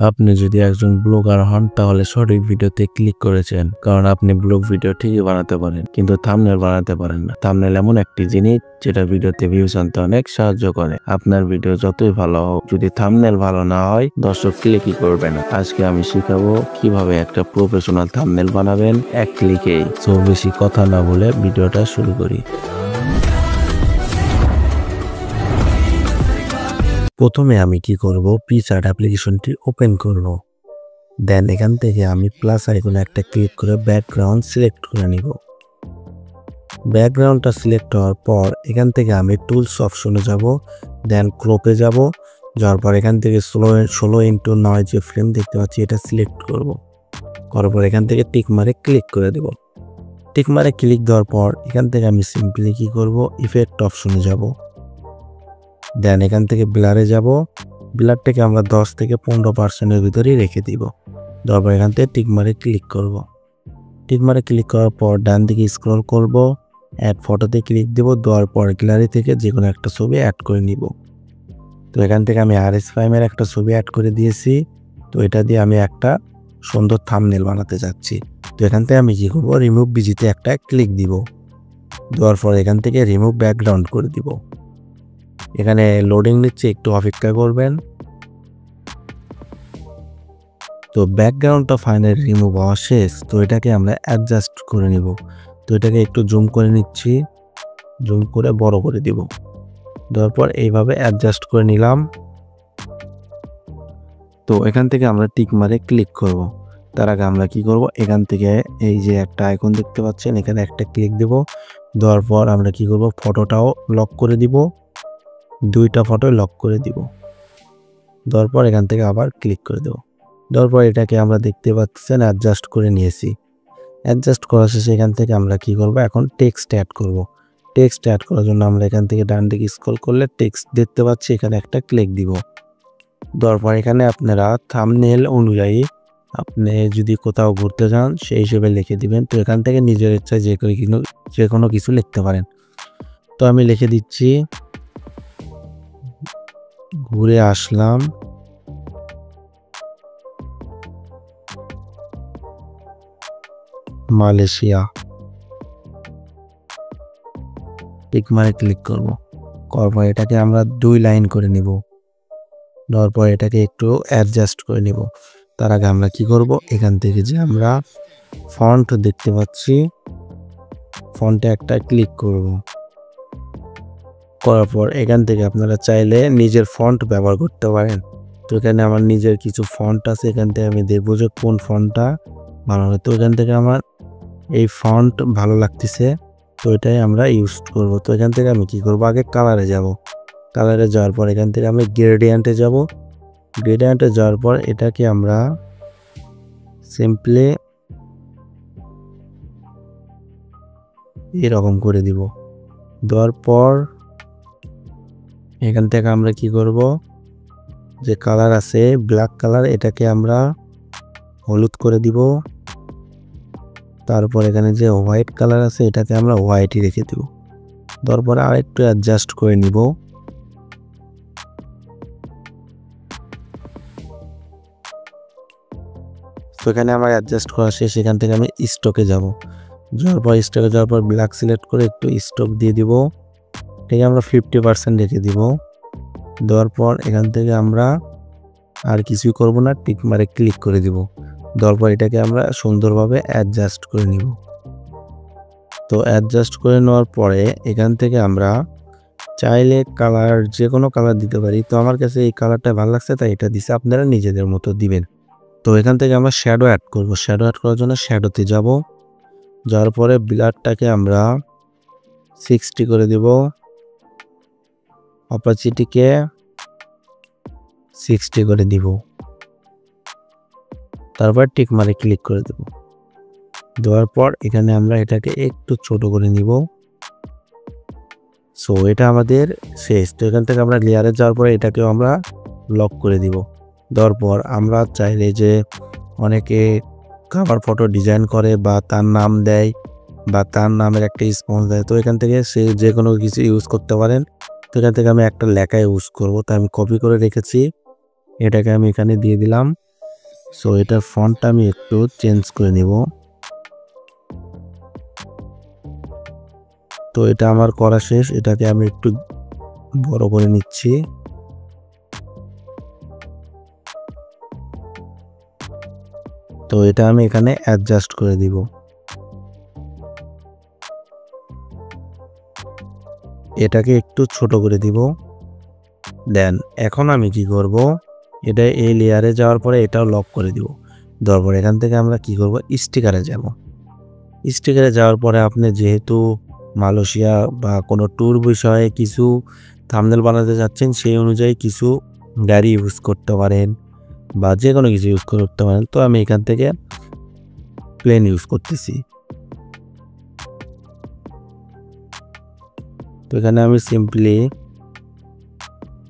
আপনি যদি একজন ব্লগার হন তাহলে সঠিক ভিডিওতে ক্লিক করেছেন, কারণ আপনি ব্লগ ভিডিও ঠিকই বানাতে পারেন কিন্তু থাম্বনেল বানাতে পারেন না। থাম্বনেল এমন একটি জিনিস যেটা ভিডিওতে ভিউজ আনতে অনেক সাহায্য করে। আপনার ভিডিও যতই ভালো হোক, যদি থাম্বনেল ভালো না হয় দর্শক ক্লিকই করবে না। আজকে আমি শিখাবো কিভাবে একটা প্রফেশনাল থাম্বনেল বানাবেন এক ক্লিকেই। সো বেশি কথা না বলে ভিডিওটা শুরু করি। প্রথমে আমি কি করব, পিকচার অ্যাপ্লিকেশনটি ওপেন করব। দেন এখান থেকে আমি প্লাস আইকনে একটা ক্লিক করে ব্যাকগ্রাউন্ড সিলেক্ট করে নিব। ব্যাকগ্রাউন্ডটা সিলেক্ট হওয়ার পর এখান থেকে আমি টুলস অপশনে যাব, দেন ক্রপে যাব। যাওয়ার পর এখান থেকে 16:9 যে ফ্রেম দেখতে পাচ্ছি এটা সিলেক্ট করব। করার পর এখান থেকে টিক মারে ক্লিক করে দেব। টিক মারে ক্লিক দেওয়ার পর এখান থেকে আমি সিম্পলি কি করব, ইফেক্ট অপশনে যাব। দেন এখান থেকে ব্লারে যাব। ব্লারটাকে আমরা 10 থেকে 15% ভিতরেই রেখে দিব। তারপর এখান থেকে টিক মারে ক্লিক করব। টিক মারে ক্লিক করার পর ডান দিকে স্ক্রল করব, অ্যাড ফটোতে ক্লিক দেব। দেওয়ার পর গ্যালারি থেকে যে কোনো একটা ছবি অ্যাড করে নিব। তো এখান থেকে আমি RS5 এর একটা ছবি অ্যাড করে দিয়েছি। তো এটা দিয়ে আমি একটা সুন্দর থাম্বনেল বানাতে যাচ্ছি। তো এখান থেকে আমি কি করব, রিমুভ বিজিতে একটা ক্লিক দিব। দেওয়ার পর এখান থেকে রিমুভ ব্যাকগ্রাউন্ড করে দিব। এখানে লোডিং নিচ্ছে, একটু অপেক্ষা করবেন। তো ব্যাকগ্রাউন্ডটা ফাইনালি রিমুভ হওয়া শেষ। তো এটাকে আমরা অ্যাডজাস্ট করে নিব। তো এটাকে একটু জুম করে নিচ্ছি, জুম করে বড় করে দিব। দেওয়ার পর এইভাবে অ্যাডজাস্ট করে নিলাম। তো এখান থেকে আমরা টিক মারে ক্লিক করব। তার আগে আমরা কি করব, এখান থেকে এই যে একটা আইকন দেখতে পাচ্ছেন এখানে একটা ক্লিক দেব। দেওয়ার পর আমরা কি করব, ফটোটাও লক করে দিব, দুইটা ফটো লক করে দিব। দেওয়ার পর এখান থেকে আবার ক্লিক করে দেব। দেওয়ার পর এটাকে আমরা দেখতে পাচ্ছেন অ্যাডজাস্ট করে নিয়েছি। অ্যাডজাস্ট করা শেষে এখান থেকে আমরা কি করব, এখন টেক্সট অ্যাড করব। টেক্সট অ্যাড করার জন্য আমরা এখান থেকে ডান দিকে স্ক্রল করলে টেক্সট দেখতে পাচ্ছি, এখানে একটা ক্লিক দিব। দেওয়ার পর এখানে আপনারা থাম্বনেল অনুযায়ী আপনি যদি কোথাও ঘুরতে যান সেই হিসেবে লিখে দিবেন। তো এখান থেকে নিজের ইচ্ছায় যে কোনো কিছু লিখতে পারেন। তো আমি লিখে দিচ্ছি, ঘুরে আসলাম মালয়েশিয়া। টিক মারে ক্লিক করব। করার পর এটাকে আমরা 2 লাইন করে নিব। দেওয়ার পর এটাকে একটু অ্যাডজাস্ট করে নিব। তার আগে আমরা কি করব, এখান থেকে যে আমরা ফন্ট দেখতে পাচ্ছি ফন্টে একটা ক্লিক করব। করার পর এখান থেকে আপনারা চাইলে নিজের ফন্ট ব্যবহার করতে পারেন। তো এখানে আমার নিজের কিছু ফন্ট আছে, এখান থেকে আমি দেখবো যে কোন ফন্টটা ভালো হয়। তো এখান থেকে আমার এই ফন্ট ভালো লাগতেছে, তো এটাই আমরা ইউজ করব। তো এখান থেকে আমি কি করব, আগে কালারে যাব। কালারে যাওয়ার পর এখান থেকে আমি গ্রেডিয়েন্টে যাব। গ্রেডিয়েন্টে যাওয়ার পর এটাকে আমরা সিম্পলি এরকম করে দিব। দেওয়ার পর এখান থেকে আমরা কি করব, যে কালার আছে ব্ল্যাক কালার, এটাকে আমরা হলুদ করে দিব। তারপর এখানে যে হোয়াইট কালার আছে এটাকে আমরা হোয়াইটই রেখে দিব। তারপর আরেকটু অ্যাডজাস্ট করে নিব। তো এখানে আমার অ্যাডজাস্ট করা শেষ। এখান থেকে আমি স্টকে যাব। যাওয়ার পর স্টকে যাওয়ার পর ব্ল্যাক সিলেক্ট করে একটু স্টক দিয়ে দিব। এটাকে আমরা 50% রেখে দিব। দেওয়ার পর এখান থেকে আমরা আর কিছুই করব না, টিক মারে ক্লিক করে দিব। দেওয়ার পর এটাকে আমরা সুন্দরভাবে অ্যাডজাস্ট করে নিব। তো অ্যাডজাস্ট করে নেওয়ার পরে এখান থেকে আমরা চাইলে কালার যে কোনো কালার দিতে পারি। তো আমার কাছে এই কালারটা ভালো লাগছে তাই এটা দিছে, আপনারা নিজেদের মতো দিবেন। তো এখান থেকে আমরা শ্যাডো অ্যাড করব। শ্যাডো অ্যাড করার জন্য শ্যাডোতে যাব। যাওয়ার পরে ব্লারটাকে আমরা 60 করে দেব, অপাসিটিকে 60 করে দিব। তারপর টিক মারে ক্লিক করে দেব। দেওয়ার পর এখানে আমরা এটাকে একটু ছোট করে নিব। সো এটা আমাদের শেষ। তো এখান থেকে আমরা লেয়ারে যাওয়ার পরে এটাকেও আমরা লক করে দিব। দেওয়ার পর আমরা চাইলে যে অনেকে কভার ফটো ডিজাইন করে বা তার নাম দেয় বা তার নামের একটা স্পঞ্জ দেয়, তো এখান থেকে সে যে কোনো কিছু ইউজ করতে পারেন। তো এখান থেকে আমি একটা লেখা ইউজ করব, তাই আমি কপি করে রেখেছি। এটাকে আমি এখানে দিয়ে দিলাম। সো এটার ফন্টটা আমি একটু চেঞ্জ করে নিব। তো এটা আমার করা শেষ, এটাকে আমি একটু বড় করে নিচ্ছি। তো এটা আমি এখানে অ্যাডজাস্ট করে দিব। এটাকে একটু ছোট করে দিব। দেন এখন আমি কি করব, এটা এই লেয়ারে যাওয়ার পরে এটাও লক করে দিব। তারপর এখান থেকে আমরা কি করব, স্টিকারে যাব। স্টিকারে যাওয়ার পরে আপনি যেহেতু মালয়েশিয়া বা কোনো ট্যুর বিষয়ে কিছু থাম্বনেল বানাতে যাচ্ছেন, সেই অনুযায়ী কিছু গাড়ি ইউজ করতে পারেন বা যে কোনো কিছু ইউজ করতে পারেন। তো আমি এখান থেকে প্লেন ইউজ করতেছি। তো এখানে আমি সিম্পলি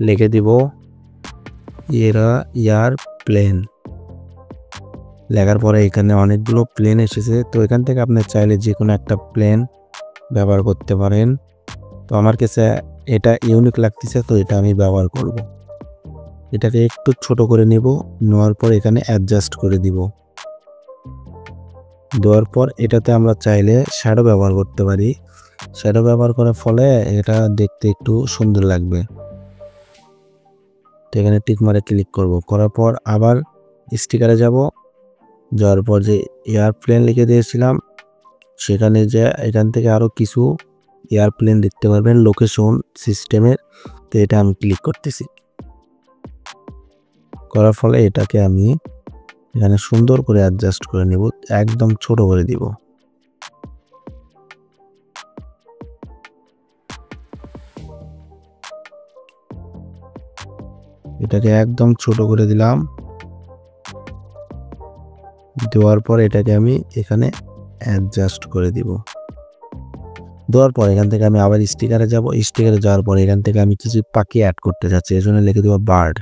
লিখে দিব এয়ার প্লেন। লেখার পরে এখানে অনেকগুলো প্লেন এসেছে। তো এখান থেকে আপনি চাইলে যে কোনো একটা প্লেন ব্যবহার করতে পারেন। তো আমার কাছে এটা ইউনিক লাগতেছে, তো এটা আমি ব্যবহার করব। এটাকে একটু ছোট করে নেব, নেওয়ার পর এখানে অ্যাডজাস্ট করে দিব। দেওয়ার পর এটাতে আমরা চাইলে শ্যাডো ব্যবহার করতে পারি। শ্যাডো ব্যবহার করার ফলে এটা দেখতে একটু সুন্দর লাগবে। তো এখানে টিক মারে ক্লিক করব, করার পর আবার স্টিকারে যাব। যাওয়ার পর যে এয়ারপ্লেন লিখে দিয়েছিলাম, সেখানে যে এখান থেকে আরও কিছু এয়ারপ্লেন দেখতে পারবেন লোকেশন সিস্টেমের। তো এটা আমি ক্লিক করতেছি। করার ফলে এটাকে আমি এখানে সুন্দর করে অ্যাডজাস্ট করে নেব, একদম ছোট করে দিব। এটাকে একদম ছোট করে দিলাম। দেওয়ার পর এটাকে আমি এখানে অ্যাডজাস্ট করে দিব। দেওয়ার পর এখান থেকে আমি আবার স্টিকারে যাব। স্টিকারে যাওয়ার পর এখান থেকে আমি কিছু পাখি অ্যাড করতে চাচ্ছি, এই জন্য লিখে দেবো বার্ড।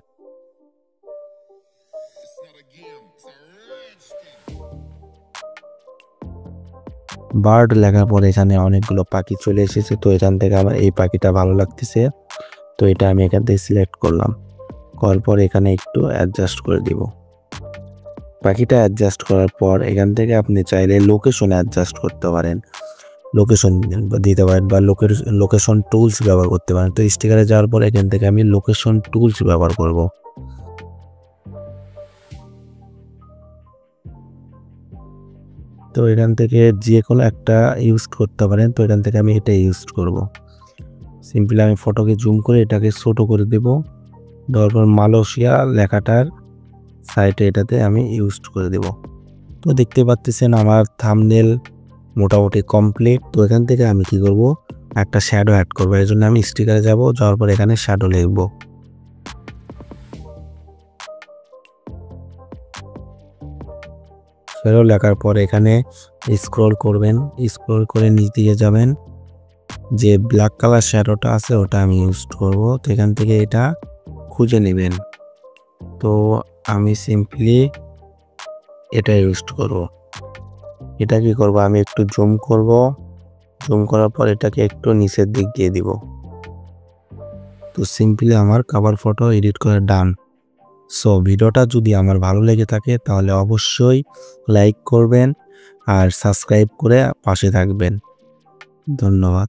বার্ড লেখার পর এখানে অনেকগুলো পাখি চলে এসেছে। তো এখান থেকে আমার এই পাখিটা ভালো লাগতেছে, তো এটা আমি এখান থেকে সিলেক্ট করলাম। করার পর এখানে একটু অ্যাডজাস্ট করে দিব। পাখিটা অ্যাডজাস্ট করার পর এখান থেকে আপনি চাইলে লোকেশন অ্যাডজাস্ট করতে পারেন, লোকেশন দিতে পারেন বা লোকেশন টুলস ব্যবহার করতে পারেন। তো স্টিকারে যাওয়ার পর এখান থেকে আমি লোকেশন টুলস ব্যবহার করব। তো এখান থেকে যে কোনো একটা ইউজ করতে পারেন। তো এখান থেকে আমি এটা ইউজ করব। সিম্পলি আমি ফটোকে জুম করে এটাকে ছোট করে দেব। দেওয়ার পর মালয়েশিয়া লেখাটার সাইডে এটাতে আমি ইউজ করে দেব। তো দেখতে পাচ্ছেন আমার থাম্বনেল মোটামুটি কমপ্লিট। তো এখান থেকে আমি কি করব, একটা শ্যাডো অ্যাড করব। এর জন্য আমি স্টিকারে যাব, যাওয়ার পর এখানে শ্যাডো লিখব। শ্যাডো লেখার পর এখানে স্ক্রল করবেন, স্ক্রল করে নিচ দিকে যাবেন। যে ব্ল্যাক কালার শ্যাডোটা আছে ওটা আমি ইউজ করব। তো এখান থেকে এটা খুঁজে নেবেন। তো আমি সিম্পলি এটা ইউজ করব। এটা কি করব, আমি একটু জুম করব। জুম করার পর এটাকে একটু নিচের দিক দিয়ে দিব। তো সিম্পলি আমার কভার ফটো এডিট করা ডান। সো ভিডিওটা যদি আমার ভালো লেগে থাকে তাহলে অবশ্যই লাইক করবেন আর সাবস্ক্রাইব করে পাশে থাকবেন। ধন্যবাদ।